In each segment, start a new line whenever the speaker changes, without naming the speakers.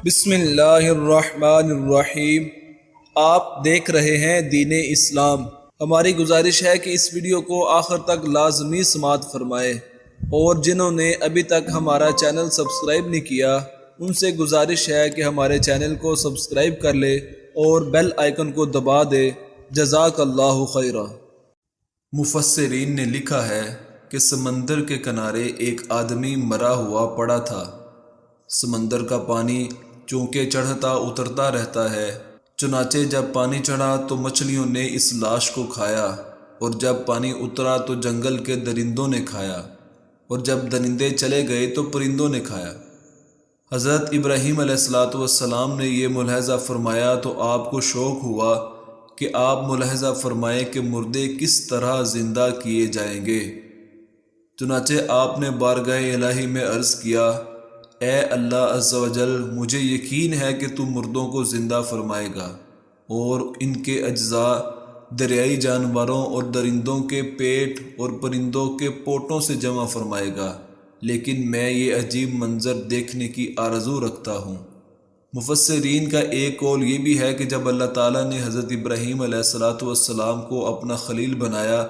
بسم اللہ الرحمن الرحیم۔ آپ دیکھ رہے ہیں دین اسلام۔ ہماری گزارش ہے کہ اس ویڈیو کو آخر تک لازمی سماعت فرمائے، اور جنہوں نے ابھی تک ہمارا چینل سبسکرائب نہیں کیا ان سے گزارش ہے کہ ہمارے چینل کو سبسکرائب کر لے اور بیل آئیکن کو دبا دے۔ جزاک اللہ خیرہ۔ مفسرین نے لکھا ہے کہ سمندر کے کنارے ایک آدمی مرا ہوا پڑا تھا۔ سمندر کا پانی چونکہ چڑھتا اترتا رہتا ہے، چنانچہ جب پانی چڑھا تو مچھلیوں نے اس لاش کو کھایا، اور جب پانی اترا تو جنگل کے درندوں نے کھایا، اور جب درندے چلے گئے تو پرندوں نے کھایا۔ حضرت ابراہیم علیہ السلام نے یہ ملاحظہ فرمایا تو آپ کو شوق ہوا کہ آپ ملاحظہ فرمائیں کہ مردے کس طرح زندہ کیے جائیں گے۔ چنانچہ آپ نے بارگاہ الہی میں عرض کیا، اے اللہ عز و جل، مجھے یقین ہے کہ تو مردوں کو زندہ فرمائے گا اور ان کے اجزاء دریائی جانوروں اور درندوں کے پیٹ اور پرندوں کے پوٹوں سے جمع فرمائے گا، لیکن میں یہ عجیب منظر دیکھنے کی آرزو رکھتا ہوں۔ مفسرین کا ایک قول یہ بھی ہے کہ جب اللہ تعالیٰ نے حضرت ابراہیم علیہ السلام کو اپنا خلیل بنایا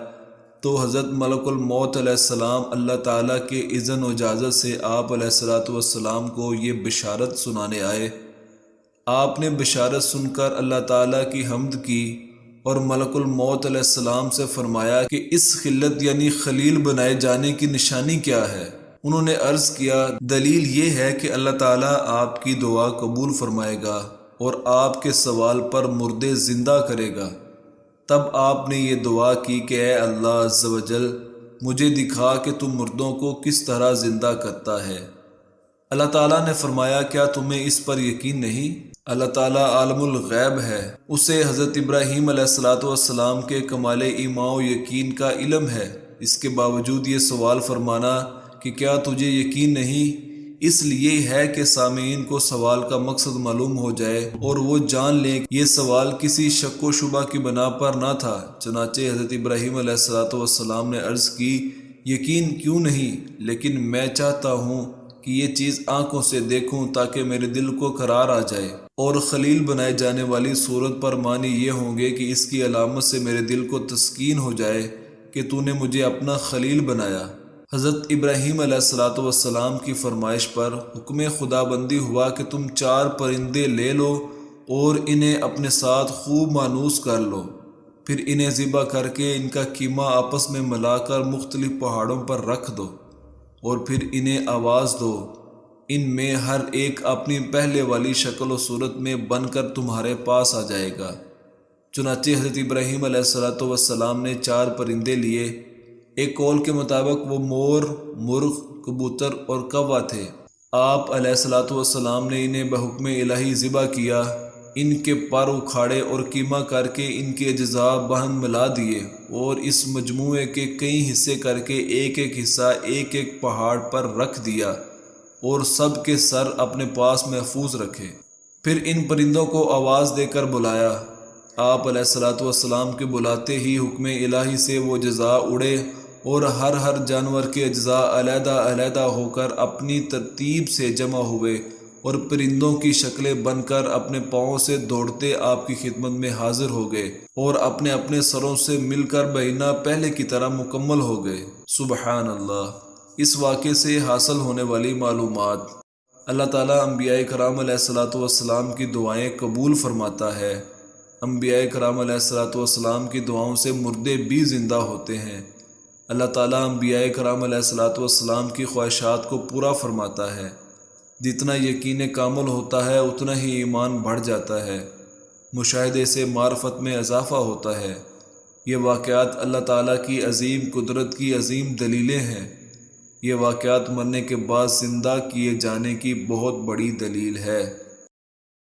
تو حضرت ملک الموت علیہ السلام اللہ تعالیٰ کے اذن و اجازت سے آپ علیہ السلام کو یہ بشارت سنانے آئے۔ آپ نے بشارت سن کر اللہ تعالیٰ کی حمد کی اور ملک الموت علیہ السلام سے فرمایا کہ اس خلت یعنی خلیل بنائے جانے کی نشانی کیا ہے؟ انہوں نے عرض کیا، دلیل یہ ہے کہ اللہ تعالیٰ آپ کی دعا قبول فرمائے گا اور آپ کے سوال پر مردے زندہ کرے گا۔ تب آپ نے یہ دعا کی کہ اے اللہ عز و جل، مجھے دکھا کہ تو مردوں کو کس طرح زندہ کرتا ہے۔ اللہ تعالیٰ نے فرمایا، کیا تمہیں اس پر یقین نہیں؟ اللہ تعالیٰ عالم الغیب ہے، اسے حضرت ابراہیم علیہ السلام کے کمال ایمان و یقین کا علم ہے، اس کے باوجود یہ سوال فرمانا کہ کیا تجھے یقین نہیں، اس لیے ہے کہ سامعین کو سوال کا مقصد معلوم ہو جائے اور وہ جان لیں کہ یہ سوال کسی شک و شبہ کی بنا پر نہ تھا۔ چنانچہ حضرت ابراہیم علیہ السلام نے عرض کی، یقین کیوں نہیں، لیکن میں چاہتا ہوں کہ یہ چیز آنکھوں سے دیکھوں تاکہ میرے دل کو قرار آ جائے، اور خلیل بنائے جانے والی صورت پر معنی یہ ہوں گے کہ اس کی علامت سے میرے دل کو تسکین ہو جائے کہ تو نے مجھے اپنا خلیل بنایا۔ حضرت ابراہیم علیہ السلام کی فرمائش پر حکم خدا بندی ہوا کہ تم 4 پرندے لے لو اور انہیں اپنے ساتھ خوب مانوس کر لو، پھر انہیں ذبح کر کے ان کا قیمہ آپس میں ملا کر مختلف پہاڑوں پر رکھ دو، اور پھر انہیں آواز دو، ان میں ہر ایک اپنی پہلے والی شکل و صورت میں بن کر تمہارے پاس آ جائے گا۔ چنانچہ حضرت ابراہیم علیہ السلام نے 4 پرندے لیے۔ ایک قول کے مطابق وہ مور، مرغ، کبوتر اور کوا تھے۔ آپ علیہ السلام نے انہیں بحکم الہی ذبح کیا، ان کے پر اکھاڑے اور قیمہ کر کے ان کے اجزاء باہم ملا دیے، اور اس مجموعے کے کئی حصے کر کے ایک ایک حصہ ایک ایک پہاڑ پر رکھ دیا، اور سب کے سر اپنے پاس محفوظ رکھے۔ پھر ان پرندوں کو آواز دے کر بلایا۔ آپ علیہ السلام کے بلاتے ہی حکم الہی سے وہ اجزاء اڑے، اور ہر جانور کے اجزاء علیحدہ علیحدہ ہو کر اپنی ترتیب سے جمع ہوئے، اور پرندوں کی شکلیں بن کر اپنے پاؤں سے دوڑتے آپ کی خدمت میں حاضر ہو گئے، اور اپنے اپنے سروں سے مل کر بہینہ پہلے کی طرح مکمل ہو گئے۔ سبحان اللہ۔ اس واقعے سے حاصل ہونے والی معلومات: اللہ تعالیٰ انبیاء کرام علیہ السلام کی دعائیں قبول فرماتا ہے۔ انبیاء کرام علیہ السلام کی دعاؤں سے مردے بھی زندہ ہوتے ہیں۔ اللہ تعالیٰ انبیاء کرام علیہ السلام کی خواہشات کو پورا فرماتا ہے۔ جتنا یقین کامل ہوتا ہے اتنا ہی ایمان بڑھ جاتا ہے، مشاہدے سے معرفت میں اضافہ ہوتا ہے۔ یہ واقعات اللہ تعالیٰ کی عظیم قدرت کی عظیم دلیلیں ہیں۔ یہ واقعات مرنے کے بعد زندہ کیے جانے کی بہت بڑی دلیل ہے۔